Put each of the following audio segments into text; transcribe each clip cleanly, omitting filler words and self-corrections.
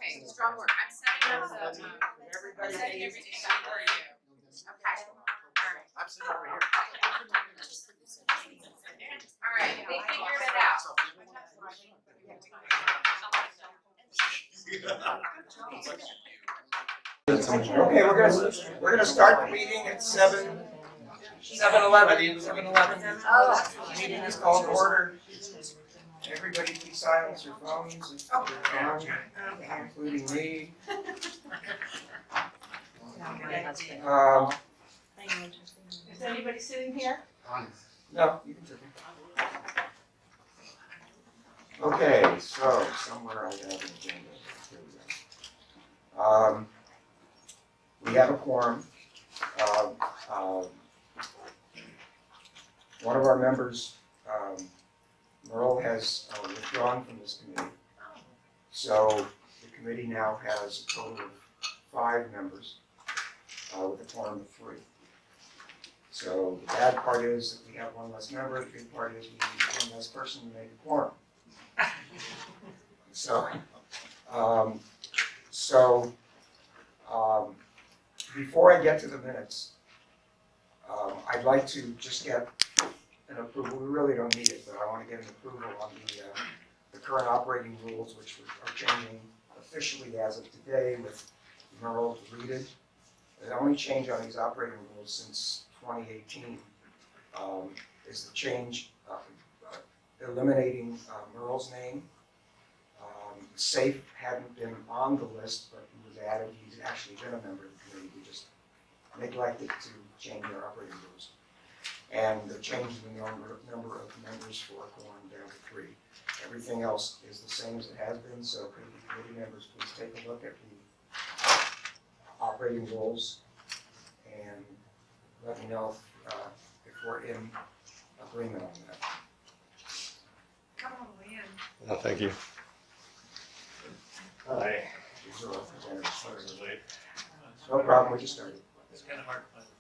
Okay, strong word. I'm setting up the, I'm setting everything up for you. Okay, alright. I'm sitting over here. Alright, they figured it out. Okay, we're gonna start the meeting at 7:11. Oh. Meeting is called to order. Everybody please silence your phones if they're on, including me. Is anybody sitting here? No, you can sit there. Okay, so somewhere I have an agenda. Here we go. We have a quorum. One of our members, Merle, has withdrawn from this committee. So the committee now has a total of 5 members with a quorum of 3. So the bad part is that we have one less member. The good part is we need one less person to make a quorum. Before I get to the minutes, I'd like to just get an approval. We really don't need it, but I want to get an approval on the current operating rules, which are changing officially as of today with Merle deleted. The only change on these operating rules since 2018 is the change eliminating Merle's name. Safe hadn't been on the list, but he was added. He's actually been a member of the committee. We just neglected to change our operating rules. And the change in the number of members for a quorum down to 3. Everything else is the same as it has been, so could the committee members please take a look at the operating rules and let me know if we're in agreement on that. Come on, Leanne. No, thank you. Hi. No problem, we just started. It's kind of hard to find the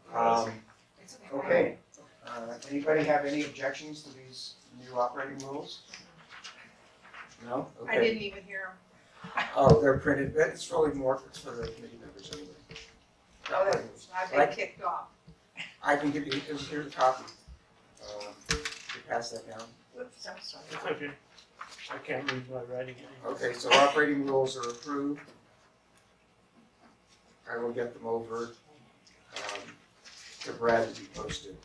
place. Okay, anybody have any objections to these new operating rules? No? I Okay. didn't even hear them. Oh, they're printed, but it's really more, it's for the committee members anyway. Oh, I've been kicked off. I can give you, here's a copy. You pass that down. Whoops, I'm sorry. It's okay. I can't read my writing anymore. Okay, so operating rules are approved. I will get them over to Brad to be posted.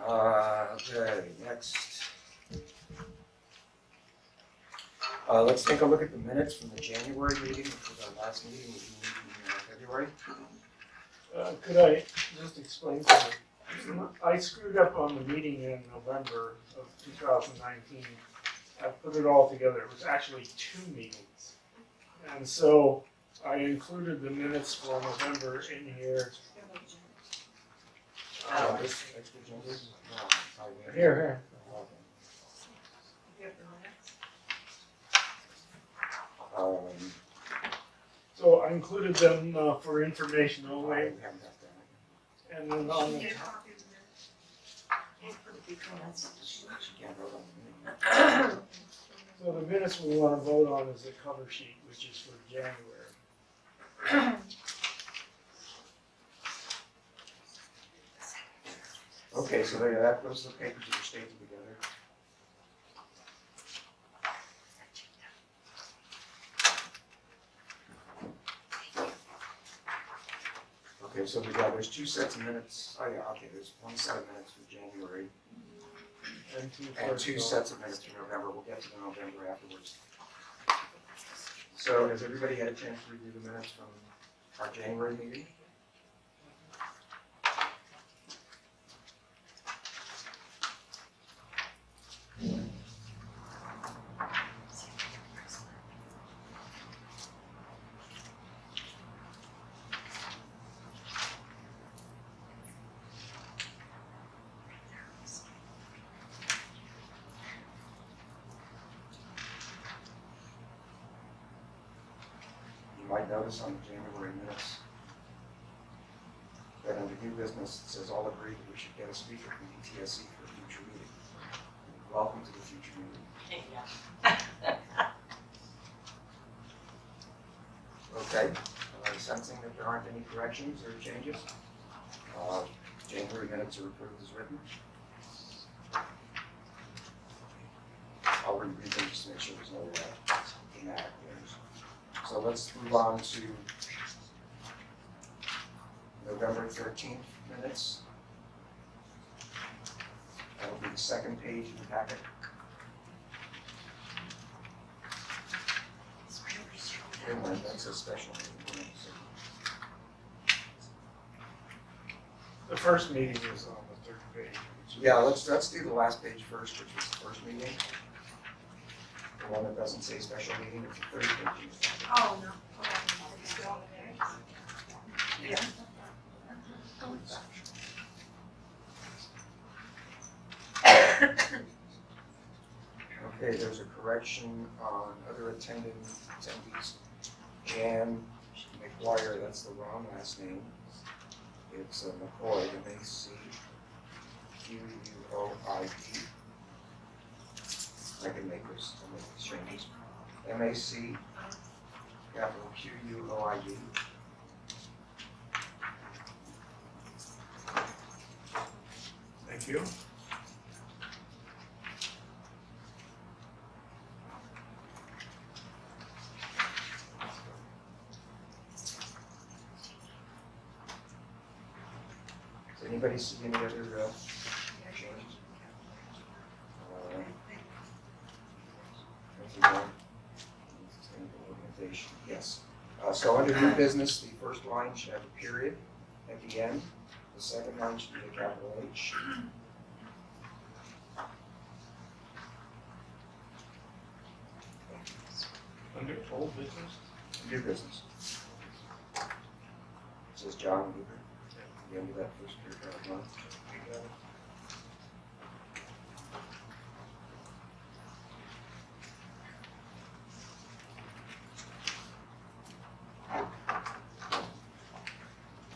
Okay, next. Let's take a look at the minutes from the January meeting, which was our last meeting, which we meet in February. Could I just explain something? I screwed up on the meeting in November of 2019. I put it all together. It was actually 2 meetings. And so I included the minutes for November in here. This extra agenda? No, Here. You have the minutes? So I included them for information I only. haven't got that. And then on the Get a copy of the minutes. She can't vote on the So the minutes we want to vote on is the cover sheet, which is for January. Okay, so there, that goes the papers that are stapled together. Okay, so there's 2 sets of minutes. Oh yeah, okay, there's 1 set of minutes for January And and 2 sets of minutes for November. We'll get to the November afterwards. So has everybody had a chance to review the minutes from our January meeting? You might notice on the January minutes that under new business, it says all agreed that we should get a speaker from DTSC for a future meeting. Welcome to the future meeting. Okay, sensing that there aren't any corrections or changes, January minutes are approved as written. I'll reread them just to make sure there's no dramatic errors. So let's move on to November 13th minutes. That'll be the second page of the packet. Wait a minute, that's a special meeting. The first meeting is on the third page. Yeah, let's do the last page first, which was the first meeting. The one that doesn't say special meeting, it's the third page. Oh, no. It's still on the page. Okay, there's a correction on other attendees. Jan McGuire, that's the wrong last name. It's McCoy, M-A-C-Q-U-O-I-D. I can make these changes. M-A-C, capital Q-U-O-I-D. Thank you. Does anybody see any other changes? Sustainable organization, yes. So under new business, the first line should have a period at the end. The second line should be a capital H. Under old business? New business. It says John Luber. The end of that first paragraph line.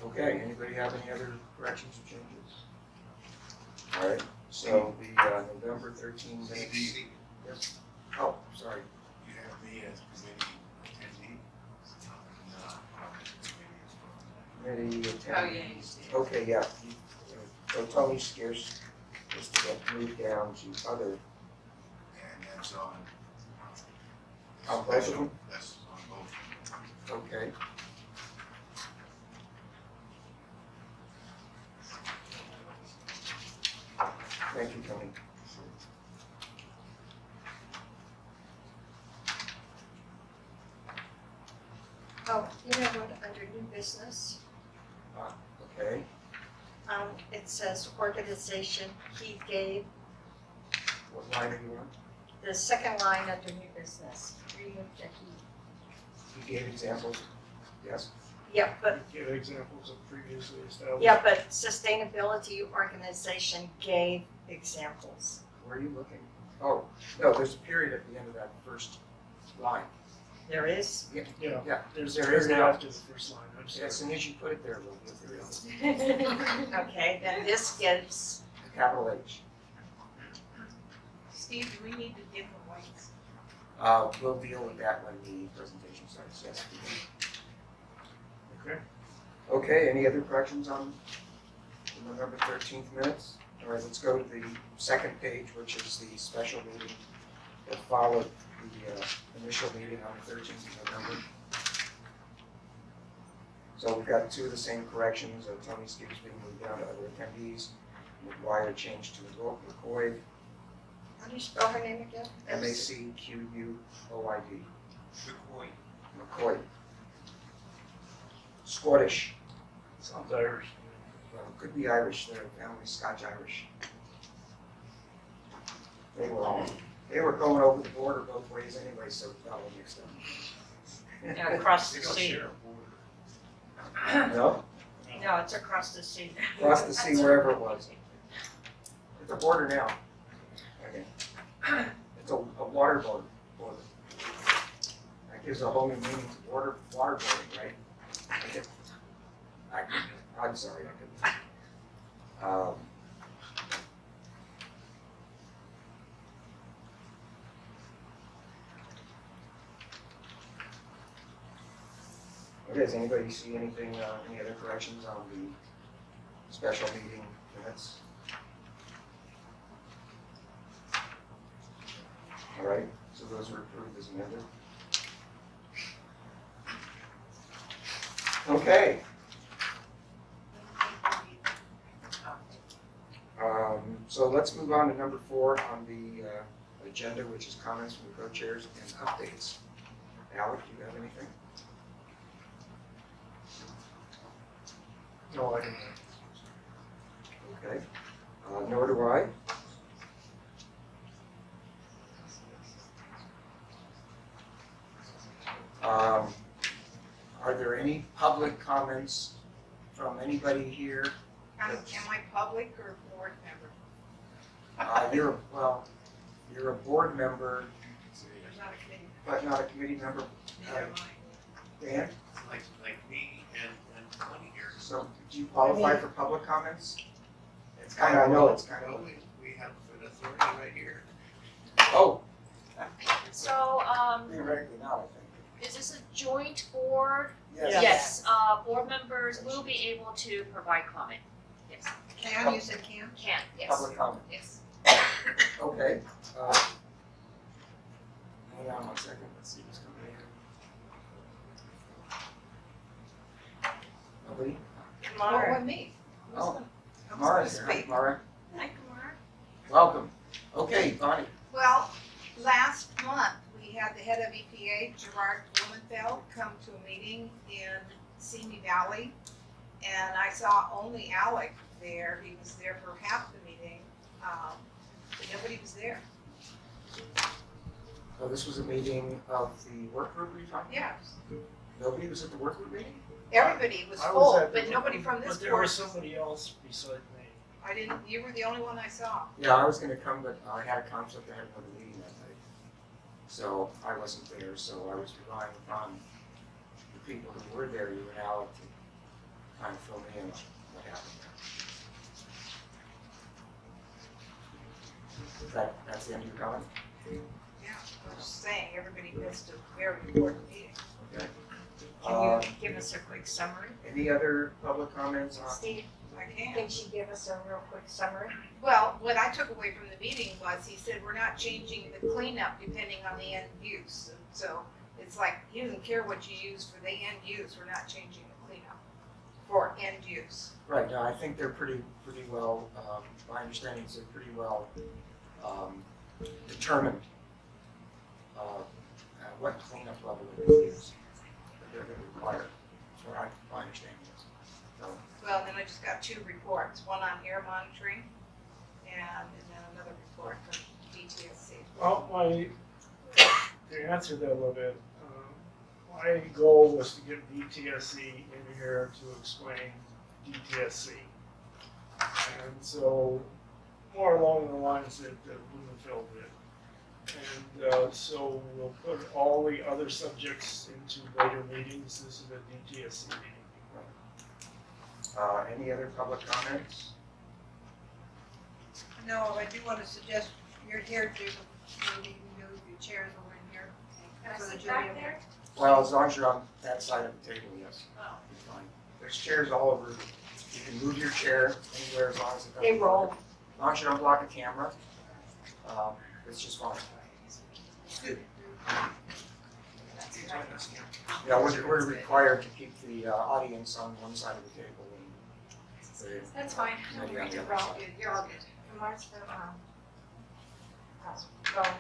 Okay, anybody have any other corrections or changes? All right, so the November 13 minutes. Yes. Oh, sorry. You have me as committee attendee. Committee Oh, yeah, you attendees. see. Okay, yeah. So Tony Scarce is to get moved down to other. And that's on. On both of them? That's on both. Okay. Thank you, Tony. Oh, you know what, under new business, Okay, it says organization he gave, what line are you on? the second line under new business, remove the he. You gave examples, yes? Yeah, but, Give examples of previously established. yeah, but sustainability organization gave examples. Where are you looking? Oh, no, there's a period at the end of that first line. There is? Yeah, Yeah, there's a there is period now. after the first line, I'm sorry. As soon as you put it there, there'll be a period. Okay, then this gives, Capital H. Steve, do we need to give the whites? We'll deal with that when the presentation starts, yes. Okay. Okay, any other corrections on the November 13th minutes? All right, let's go to the second page, which is the special meeting that followed the initial meeting on the 13th of November. So we've got two of the same corrections. Tony Skipp's being moved down to other attendees. McGuire changed to McCoy, how do you spell her name again? M-A-C-Q-U-O-I-D. McCoy. McCoy. Scottish. Sounds Irish. Well, it could be Irish. Their family Scotch-Irish. They were going over the border both ways anyway, so it got all mixed up. Yeah, across They the don't sea. share a border. No, No, it's across the sea. across the sea, wherever it was. It's a border now. Okay. It's a water border. That gives a whole new meaning to waterboarding, right? I'm sorry, I couldn't. Okay, does anybody see anything, any other corrections on the special meeting minutes? All right, so those are approved as amended. Okay. So let's move on to number 4 on the agenda, which is comments from the co-chairs and updates. Alec, do you have anything? No, I didn't. Okay, nor do I. Are there any public comments from anybody here? Am I public or board member? You're a board member, There's not a committee. but not a committee member. Neither am Dan, Like me and 20 here. so do you qualify for public comments? It's kind of, I know it's kind of. We have an authority right here. Oh, So, theoretically not, I is this a joint board? think. Yes, board members will be able to provide comment. Yes, Can, you said can? can, yes, Public comment. yes. Okay. Hold on one second, let's see who's coming in. Nobody? Oh, with me. Who's Oh, gonna- who's Mara's gonna here. Hi, speak? Mara, Hi, Kamara. welcome. Okay, Bonnie. Well, last month, we had the head of EPA, Gerard Blumenfeld, come to a meeting in Simi Valley. And I saw only Alec there. He was there for half the meeting, but nobody was there. So this was a meeting of the work group we talked about? Yeah, Nobody was at the work group meeting? everybody was I was full, at the- but nobody from this But there board. was somebody else beside me. I didn't, you were the only one I saw. Yeah, I was gonna come, but I had a conflict, I had another meeting that night. So I wasn't there, so I was relying upon the people who were there, you and Alec, to kind of fill me in on what happened there. That's the end of your comment? Yeah, I was just saying, everybody missed a very important meeting. Okay. Can you give us a quick summary? Any other public comments on? Steve, I can. can she give us a real quick summary? Well, what I took away from the meeting was, he said, we're not changing the cleanup depending on the end use. So it's like, he doesn't care what you use for the end use, we're not changing the cleanup for end use. Right, no, I think they're pretty well, my understanding is they're pretty well determined at what cleanup level it is that they're gonna require. That's what my understanding is. So, Well, then I just got 2 reports, one on air monitoring and then another report from DTSC. Well, to answer that a little bit, my goal was to get DTSC in here to explain DTSC. And so, more along the lines that Blumenfeld did. And so we'll put all the other subjects into later meetings. This is a DTSC meeting. any other public comments? No, I do want to suggest you're here to maybe move your chairs over in here. Can I So that sit you'll back be able- there? Well, as long as you're on that side of the table, yes, Oh. it's fine. There's chairs all over. You can move your chair anywhere as long as it doesn't. They roll. As long as you don't block a camera, it's just fine. Yeah, we're required to keep the audience on one side of the table and the That's fine. maybe on the You're other all side. good, you're all good. Kamar's from, Boeing.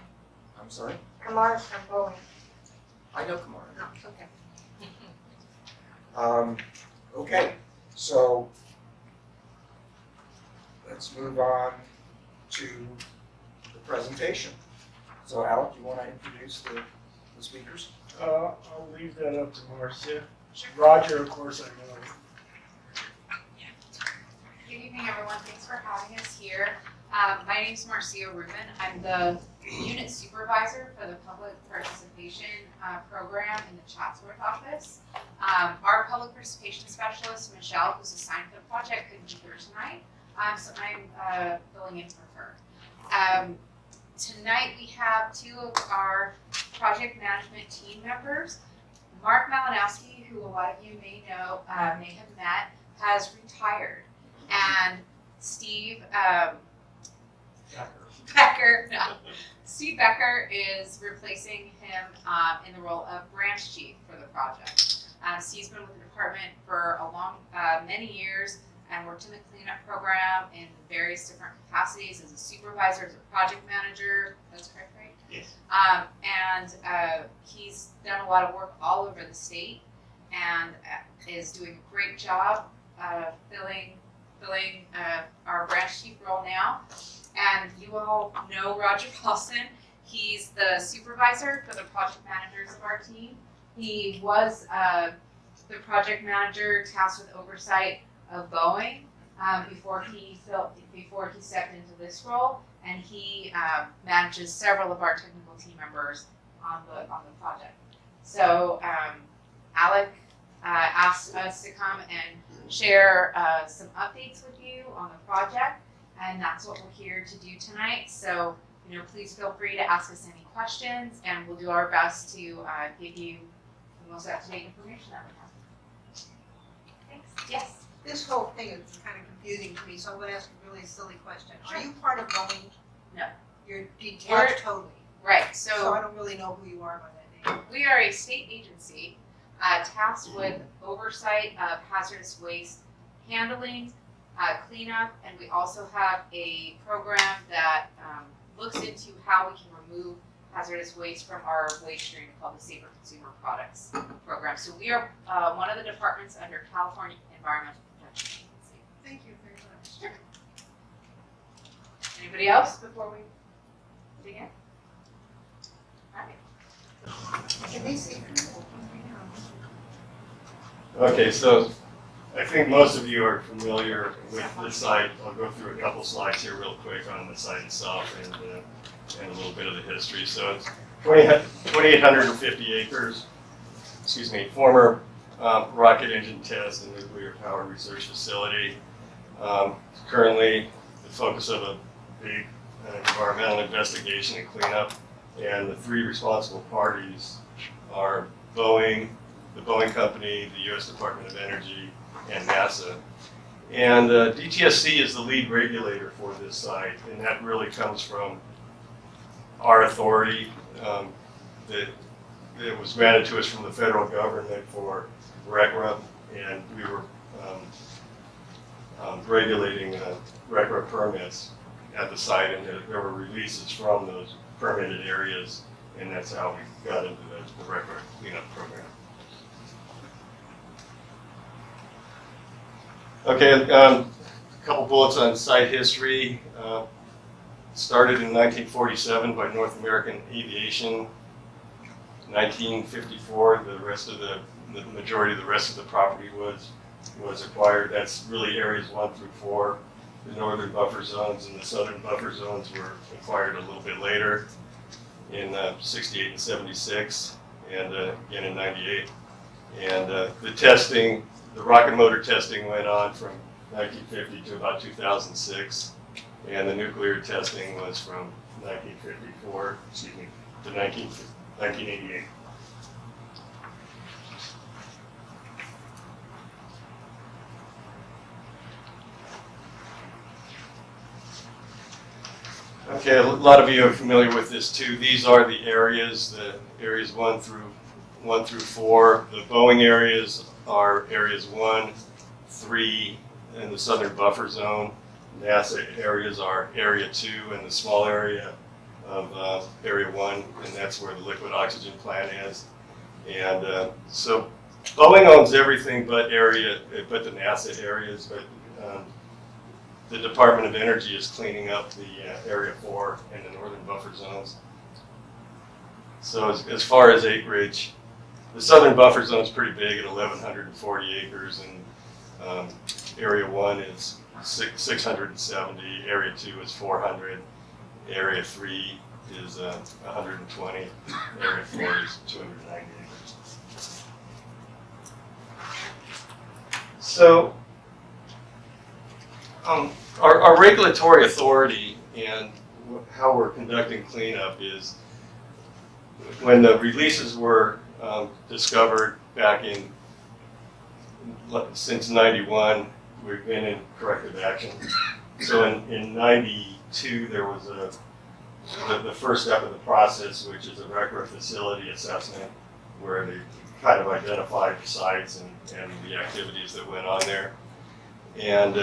I'm sorry? Kamar's from Boeing. I know Kamara. Oh, okay. Okay, so let's move on to the presentation. So Alec, you want to introduce the speakers? I'll leave that up to Marcia. Roger, of course, I know. Good evening, everyone. Thanks for having us here. My name is Marcia Rubin. I'm the unit supervisor for the public participation program in the Chatsworth office. Our public participation specialist, Michelle, who's assigned to the project, couldn't be here tonight, so I'm filling in for her. Tonight we have 2 of our project management team members, Mark Malinowski, who a lot of you may know, may have met, has retired. And Steve Steve Becker is replacing him in the role of branch chief for the project. Steve's been with the department for many years and worked in the cleanup program in various different capacities as a supervisor, as a project manager. That's correct, right? Yes. And he's done a lot of work all over the state and is doing a great job filling our branch chief role now. And you all know Roger Paulson. He's the supervisor for the project managers of our team. He was the project manager tasked with oversight of Boeing before he stepped into this role, and he manages several of our technical team members on the project. So Alec asked us to come and share some updates with you on the project, and that's what we're here to do tonight. So, please feel free to ask us any questions, and we'll do our best to give you the most up-to-date information that we have. Thanks. Yes. This whole thing is kind of confusing to me, so I'm gonna ask a really silly question. Are you part of Boeing? No. You're detached totally, Right. so I don't really know who you are by that name. We are a state agency tasked with oversight of hazardous waste handling, cleanup, and we also have a program that looks into how we can remove hazardous waste from our waste stream called the Safer Consumer Products Program. So we are one of the departments under California Environmental Protection Agency. Thank you very much. Anybody else before we begin? All right. Can they see? Okay, so I think most of you are familiar with this site. I'll go through a couple slides here real quick on the site itself and a little bit of the history. So it's 2,850 acres, former rocket engine test and nuclear power research facility. Currently the focus of a big environmental investigation and cleanup, and the three responsible parties are Boeing, the Boeing Company, the U.S. Department of Energy, and NASA. And DTSC is the lead regulator for this site, and that really comes from our authority that was granted to us from the federal government for RCRA, and we were regulating RCRA permits at the site, and there were releases from those permitted areas, and that's how we got into the RCRA cleanup program. Okay, a couple bullets on site history. Started in 1947 by North American Aviation. 1954, the majority of the rest of the property was acquired. That's really areas 1 through 4. The northern buffer zones and the southern buffer zones were acquired a little bit later in 68 and 76, and again in 98. And the rocket motor testing went on from 1950 to about 2006, and the nuclear testing was from 1954, to 1988. Okay, a lot of you are familiar with this too. These are the areas 1 through 4. The Boeing areas are areas 1, 3 in the southern buffer zone. NASA areas are area 2 and the small area of area 1, and that's where the liquid oxygen plant is. And so Boeing owns everything but the NASA areas, but the Department of Energy is cleaning up the area 4 and the northern buffer zones. So as far as acreage, the southern buffer zone is pretty big at 1,140 acres, and area 1 is 670, area 2 is 400, area 3 is 120, area 4 is 290 acres. So our regulatory authority and how we're conducting cleanup is when the releases were discovered back in since 91, we've been in corrective action. So in 92, there was the first step of the process, which is a record facility assessment, where they kind of identified the sites and the activities that went on there. And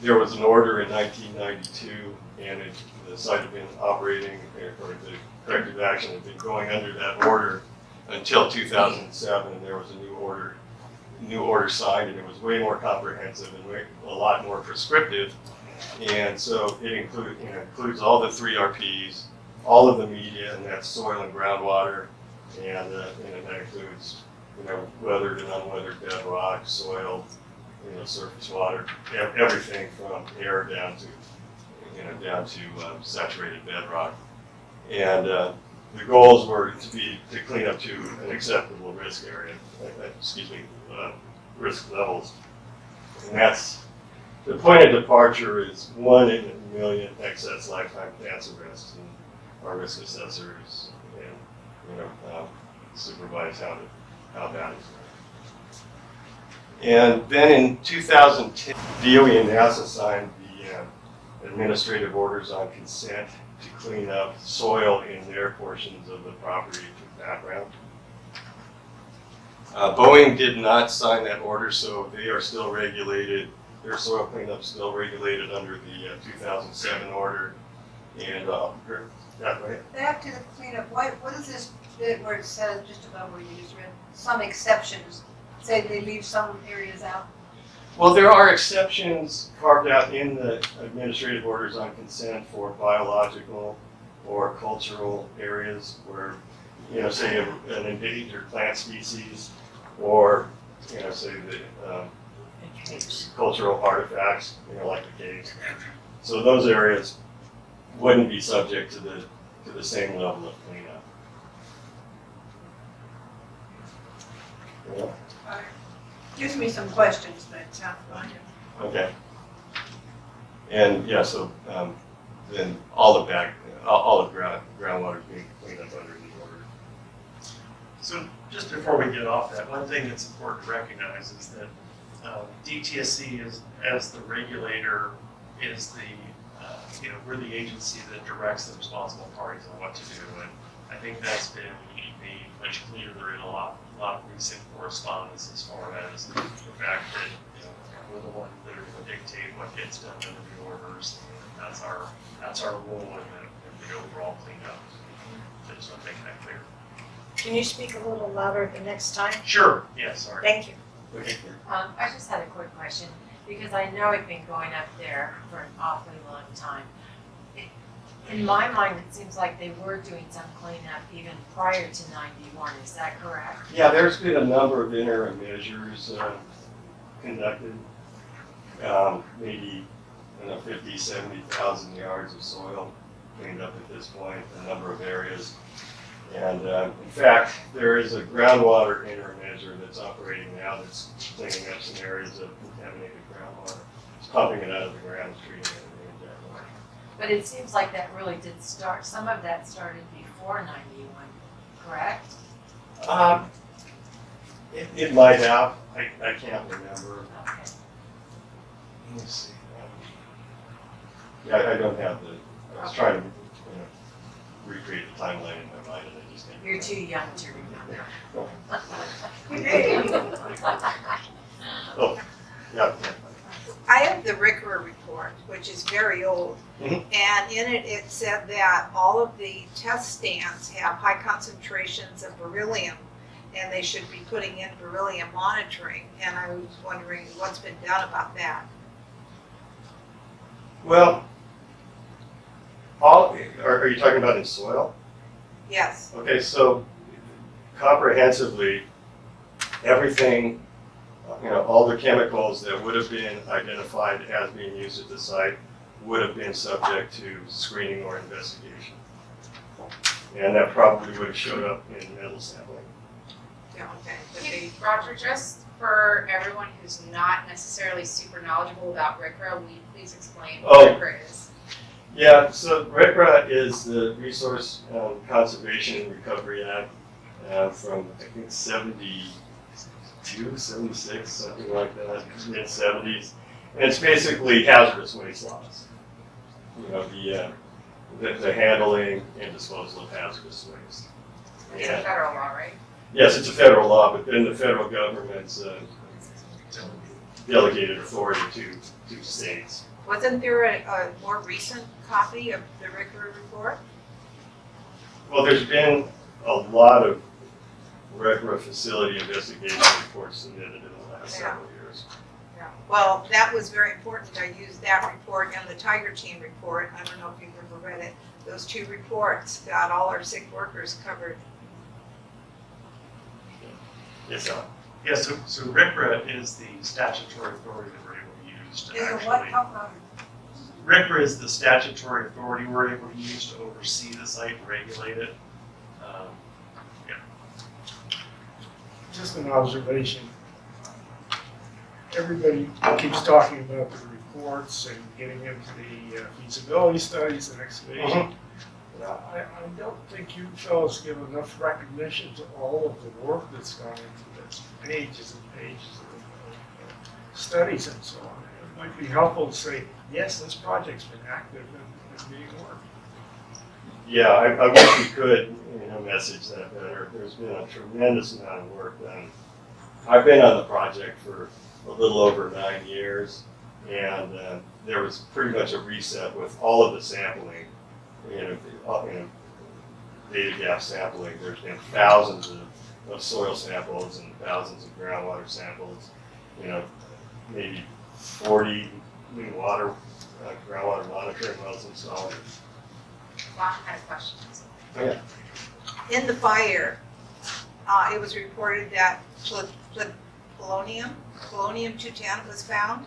there was an order in 1992, and the site had been operating, or the corrective action had been going under that order until 2007, and there was a new order signed, and it was way more comprehensive and a lot more prescriptive. And so it includes all the 3 RPs, all of the media, and that's soil and groundwater, and that includes weathered and unweathered bedrock, soil, surface water, everything from air down to saturated bedrock. And the goals were to clean up to an acceptable risk area, risk levels. And that's, the point of departure is 1 in a million excess lifetime cancer risks, and our risk assessors supervise how that is. And then in 2010, DOE and NASA signed the administrative orders on consent to clean up soil in their portions of the property to background. Boeing did not sign that order, so they are still regulated. Their soil cleanup is still regulated under the 2007 order. And that way. Back to the cleanup, what is this bit where it says, just about where you just read, some exceptions? Say they leave some areas out? Well, there are exceptions carved out in the administrative orders on consent for biological or cultural areas where, say an endangered plant species, or, say the cultural artifacts, like the caves. So those areas wouldn't be subject to the same level of cleanup. Yeah. Gives me some questions, but Okay. And yeah, so then all the groundwater is being cleaned up under the order. So just before we get off that, one thing that's important to recognize is that DTSC is, as the regulator, is the we're the agency that directs the responsible parties on what to do, and I think that's been made much clearer in a lot of recent correspondence as far as the fact that we're the ones that are going to dictate what gets done under the orders. And that's our role in the overall cleanup. I just want to make that clear. Can you speak a little louder the next time? Sure. Yeah. Sorry. Thank you. Okay. I just had a quick question, because I know it's been going up there for an awfully long time. In my mind, it seems like they were doing some cleanup even prior to 91, is that correct? Yeah, there's been a number of interim measures conducted, maybe 50, 70,000 yards of soil cleaned up at this point, a number of areas. And in fact, there is a groundwater interim measure that's operating now that's cleaning up some areas of contaminated groundwater. It's pumping it out of the ground, treating it. But it seems like that really did start, some of that started before 91, correct? It might have. I can't remember. Okay. Let me see. Yeah, I don't have the. I was trying to recreate the timeline in my mind, and I just can't. You're too young to remember. Oh, yeah. I have the RCRA report, which is very old, Mhm. and in it, it said that all of the test stands have high concentrations of beryllium, and they should be putting in beryllium monitoring, and I was wondering what's been done about that. Well, are you talking about in soil? Yes, Okay, so comprehensively, everything, all the chemicals that would have been identified as being used at the site would have been subject to screening or investigation. And that probably would have showed up in metal sampling. yeah, okay, but Hey, they, Roger, just for everyone who's not necessarily super knowledgeable about RCRA, will you please explain Oh. what RCRA is? Yeah, so RCRA is the Resource Conservation and Recovery Act from, I think, 76, something like that, mid-70s. And it's basically hazardous waste laws. You know, the handling and disposal of hazardous waste. It's a federal law, right? Yes, it's a federal law, but then the federal government's delegated authority to states. Wasn't there a more recent copy of the Ricker report? Well, there's been a lot of RCRA facility investigation reports submitted in the last several years. Yeah. Well, that was very important. I used that report and the Tiger Team report. I don't know if you've ever read it. Those two reports got all our sick workers covered. Yes, sir. Yeah, so RCRA is the statutory authority that we're able to use to Is it actually. what, how, RCRA is the statutory authority we're able to use to oversee the site and regulate it. Just an observation. Everybody keeps talking about the reports and getting into the feasibility studies and excavation. But I don't think you fellows give enough recognition to all of the work that's gone into this, pages and pages of studies and so on. It might be helpful to say, yes, this project's been active and being worked. Yeah, I wish we could, message that better. There's been a tremendous amount of work done. I've been on the project for a little over 9 years, and there was pretty much a reset with all of the sampling. Data gap sampling. There's been thousands of soil samples and thousands of groundwater samples. Maybe 40 new groundwater monitoring wells installed. Juan has questions. Oh, yeah. In the fire, it was reported that polonium-210 was found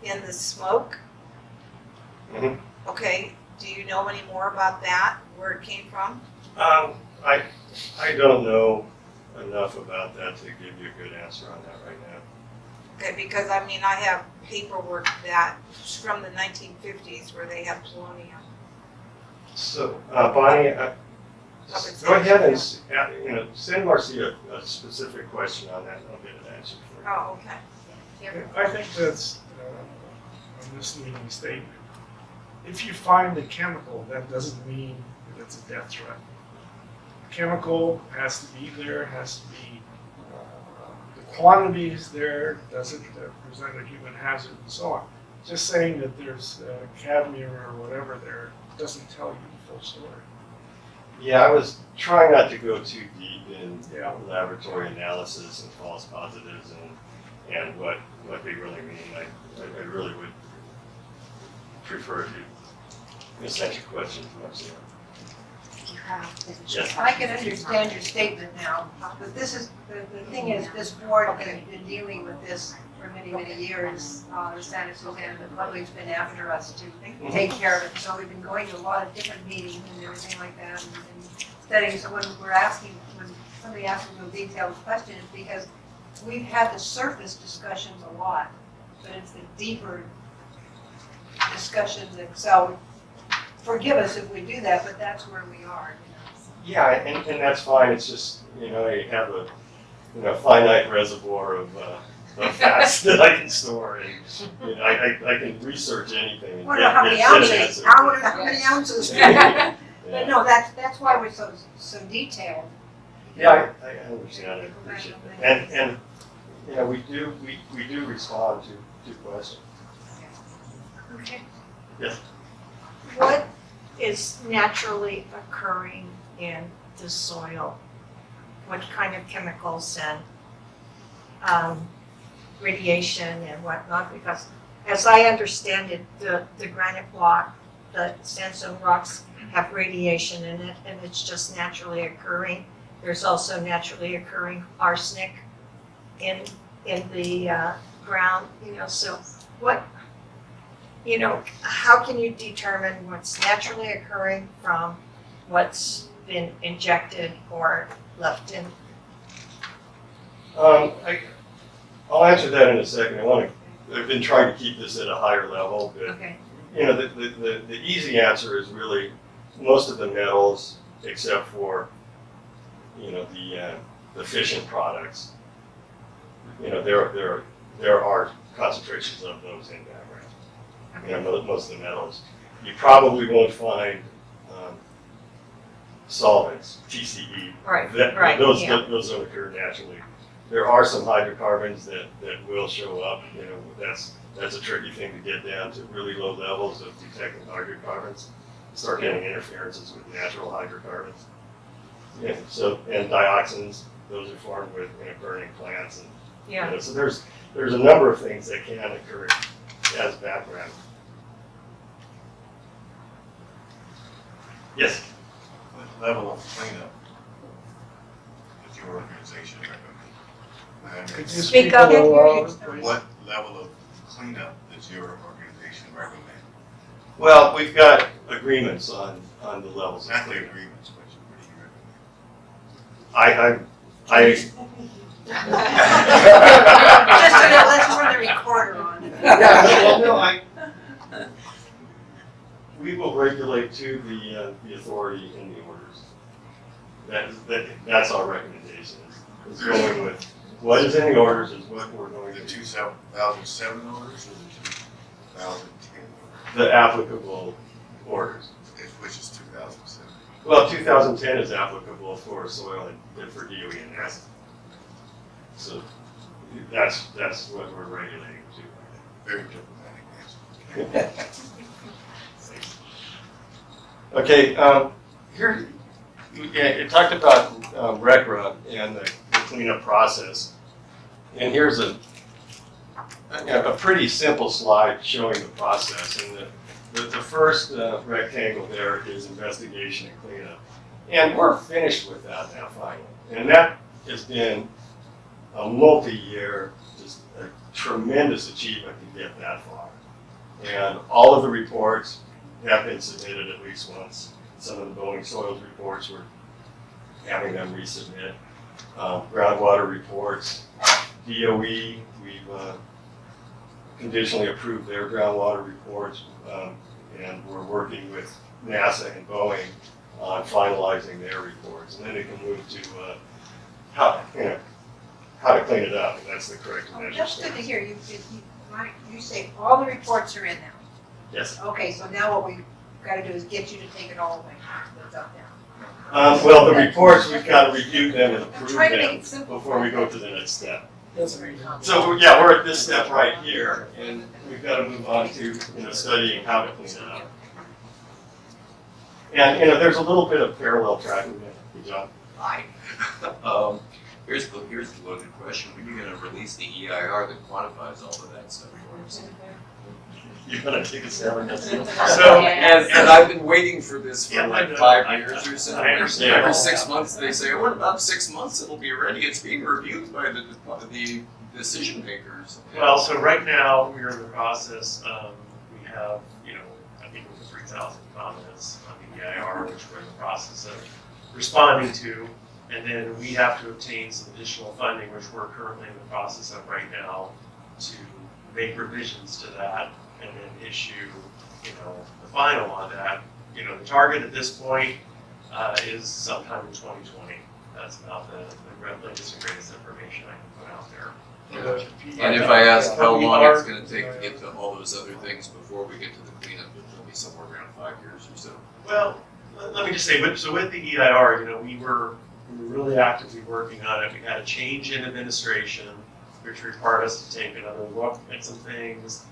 in the smoke. Mhm. Okay, do you know any more about that, where it came from? I don't know enough about that to give you a good answer on that right now. Okay, because I have paperwork that's from the 1950s where they have polonium. So, Bonnie, go ahead and send Marcia a specific question on that, and I'll get an answer for you. Oh, okay. I think that's a misleading statement. If you find a chemical, that doesn't mean that it's a death threat. Chemical has to be there, has to be, the quantity is there, doesn't present a human hazard and so on. Just saying that there's cadmium or whatever there doesn't tell you the full story. Yeah, I was trying not to go too deep in Yeah. laboratory analysis and false positives and what they really mean. I really would prefer if you sent your question to Marcia. Yes. I can understand your statement now, but this is, the thing is, this board has been dealing with this for many, many years. The Santa Suzanne, the public's been after us to take care of it, so we've been going to a lot of different meetings and everything like that, and studying. So when somebody asks a real detailed question, it's because we've had the surface discussions a lot, but it's the deeper discussions, and so forgive us if we do that, but that's where we are. Yeah, and that's fine. It's just, you have a finite reservoir of facts that I can store, and I can research anything. And Wonder how many get an ounces, answer. how many ounces. Yeah. But no, that's why we're so detailed. Yeah, I understand. I appreciate that. And we do respond to questions. Okay. Yes. What is naturally occurring in the soil? What kind of chemicals and radiation and whatnot? Because as I understand it, the granite block, the sandstone rocks have radiation in it, and it's just naturally occurring. There's also naturally occurring arsenic in the ground, so what, how can you determine what's naturally occurring from what's been injected or left in? I'll answer that in a second. I've been trying to keep this at a higher level, but Okay. the easy answer is really most of the metals, except for the fission products, there are concentrations of those in background. Most of the metals. You probably won't find solvents, TCE. Right, That, yeah. those don't occur naturally. There are some hydrocarbons that will show up. That's a tricky thing to get down to really low levels of detecting hydrocarbons. Start getting interferences with natural hydrocarbons. Yeah. So and dioxins, those are formed with burning plants, and Yeah. so there's a number of things that can occur as background. Yes. What level of cleanup does your organization recommend? Could you Speak speak up. a little louder, please? What level of cleanup does your organization recommend? Well, we've got agreements on the levels of Not the cleanup. agreements, but what do you recommend? Just so that, let's run the recorder on it. Well, no, we will regulate to the authority in the orders. That's our recommendation. Is going with what is in the orders is what we're going The to. 2007 orders or the 2010 orders? The applicable orders. Okay, which is 2007. Well, 2010 is applicable for soil and for DOE and NASA. So that's what we're regulating to. Very diplomatic answer. Okay, here, it talked about RECRA and the cleanup process. And here's a pretty simple slide showing the process. And the first rectangle there is investigation and cleanup. And we're finished with that now finally. And that has been a multi-year, just a tremendous achievement to get that far. And all of the reports have been submitted at least once. Some of the Boeing soils reports, we're having them resubmit. Groundwater reports. DOE, we've conditionally approved their groundwater reports, and we're working with NASA and Boeing on finalizing their reports. And then it can move to how to clean it up, and that's the correct measure. That's good to hear. You say all the reports are in now. Yes. Okay, so now what we've gotta do is get you to take it all away, what's up now. Well, the reports, we've got to review them and I'm approve trying to make them it simple. before we go to the next step. That's very common. So, yeah, we're at this step right here, and we've got to move on to, studying how to clean it up. And, there's a little bit of parallel tracking there. Good job. Hi. Here's the loaded question. When are you going to release the EIR that quantifies all of that stuff for us? You're going to take a stab at this. So, and I've been waiting for this for Yeah, like I 5 know. years or so. I understand. Every 6 months they say, oh, in about 6 months it'll be ready. It's being reviewed by the decision makers. Well, so right now, we're in the process, we have, I think over 3,000 comments on the EIR, which we're in the process of responding to. And then we have to obtain some additional funding, which we're currently in the process of right now, to make revisions to that and then issue, the final on that. The target at this point is sometime in 2020. That's about the latest and greatest information I can put out there. And if I ask how long it's going to take to get to all those other things before we get to the cleanup, it'll be somewhere around 5 years or so. Well, let me just say, so with the EIR, we were really actively working on it. We had a change in administration, which required us to take another look at some things.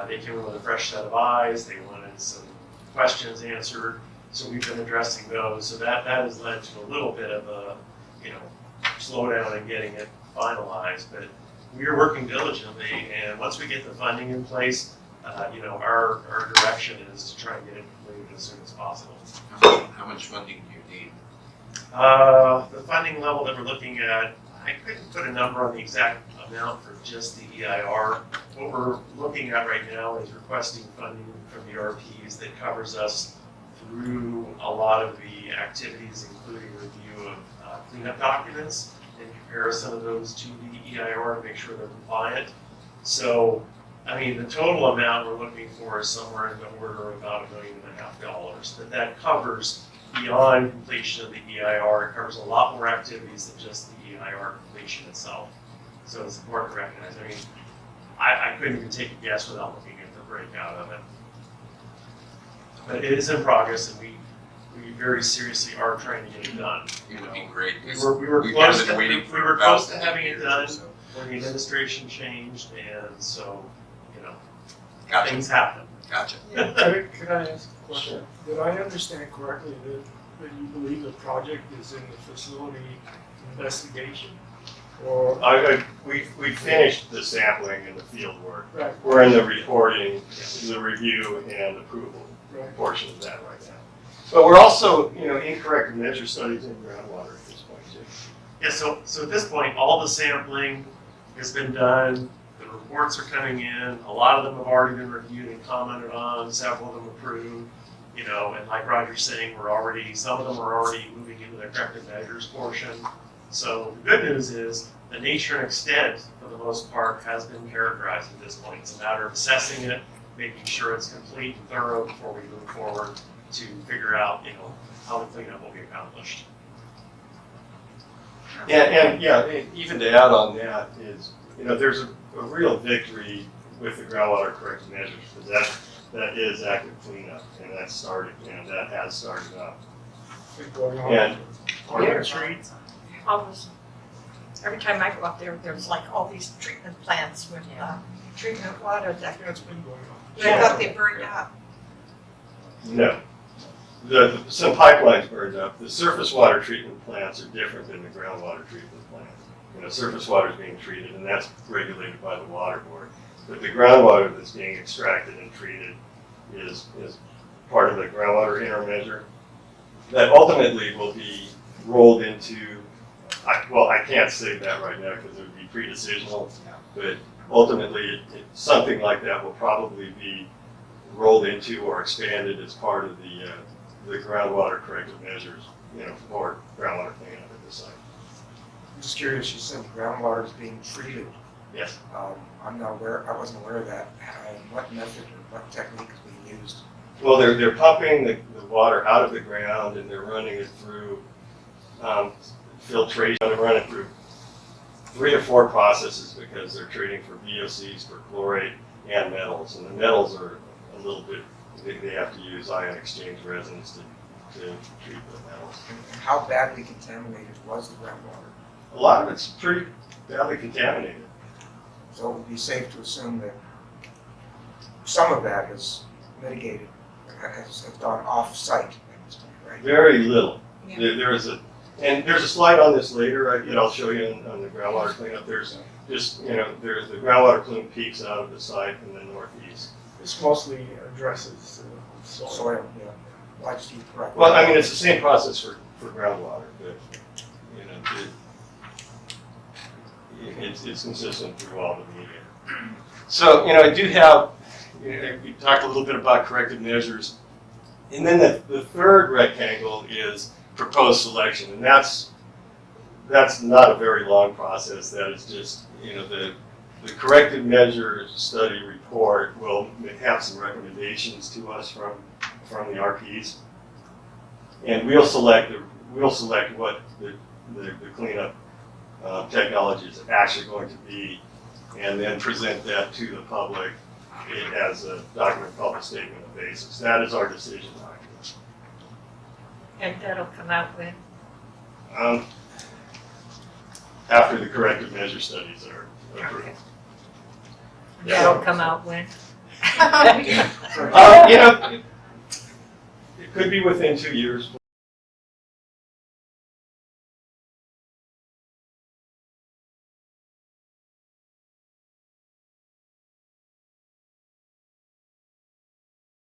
They came in with a fresh set of eyes. They wanted some questions answered. So we've been addressing those. So that has led to a little bit of a, slowdown in getting it finalized. But we are working diligently, and once we get the funding in place, our direction is to try and get it completed as soon as possible. How much funding do you need? The funding level that we're looking at, I couldn't put a number on the exact amount for just the EIR. What we're looking at right now is requesting funding from the RPs that covers us through a lot of the activities, including review of cleanup documents and comparison of those to the EIR to make sure they're compliant. So, the total amount we're looking for is somewhere in the order of about $1.5 million. But that covers beyond completion of the EIR. It covers a lot more activities than just the EIR completion itself. So it's important to recognize. I mean, I couldn't even take a guess without looking at the breakout of it. But it is in progress, and we very seriously are trying to get it done. It would be great. We were We've close been to, waiting we for were about close to having it 8 years done or so. when the administration changed, and so, you know, Gotcha, things happen. gotcha. Could I ask a question? Did I understand correctly that you believe the project is in the facility investigation? Or, We finished the sampling and the field work. right, We're in the reporting, the review and approval right. portion of that right now. But we're also, incorrect measure studies in groundwater at this point too. Yeah, so at this point, all the sampling has been done, the reports are coming in, a lot of them have already been reviewed and commented on, several of them approved, and like Roger's saying, some of them are already moving into the corrective measures portion. So the good news is, the nature and extent, for the most part, has been characterized at this point. It's a matter of assessing it, making sure it's complete and thorough before we move forward to figure out, how the cleanup will be accomplished. And even to add on that is, there's a real victory with the groundwater corrective measures, because that is active cleanup, and that started, that has started up. Been going on. And On the street. All this, every time I go up there, there's like all these treatment plants with, treatment water that. Yeah, it's been going on. I thought they burned up. no, some pipelines burned up. The surface water treatment plants are different than the groundwater treatment plants. Surface water is being treated, and that's regulated by the water board. But the groundwater that's being extracted and treated is part of the groundwater intermeasure that ultimately will be rolled into, I can't say that right now because it would be pre-decisional, but ultimately something like that will probably be rolled into or expanded as part of the groundwater corrective measures, for groundwater cleanup at the site. I'm just curious, you said groundwater is being treated. Yes. I wasn't aware of that. What method or what technique is being used? Well, they're pumping the water out of the ground and they're running it through filtration. They run it through 3 or 4 processes because they're treating for VOCs, for chlorate, and metals. And the metals are a little bit, they have to use ion exchange resins to treat the metals. And how badly contaminated was the groundwater? A lot of it's pretty badly contaminated. So it would be safe to assume that some of that is mitigated, has gone off-site at this point, right? Very little. Yeah. There's a slide on this later. I'll show you on the groundwater cleanup. There's just, there's the groundwater plume peaks out of the site in the northeast. This mostly addresses soil. Soil, yeah. Well, I just need to correct. Well, I mean, it's the same process for groundwater, but, it's consistent through all the media. So, I do have, we talked a little bit about corrective measures. And then the third rectangle is proposed selection, and that's not a very long process. That is just, the corrective measure study report will have some recommendations to us from the RPs, and we'll select what the cleanup technology is actually going to be, and then present that to the public as a document public statement of basis. That is our decision document. And that'll come out when? After the corrective measure studies are approved. That'll come out when? It could be within 2 years,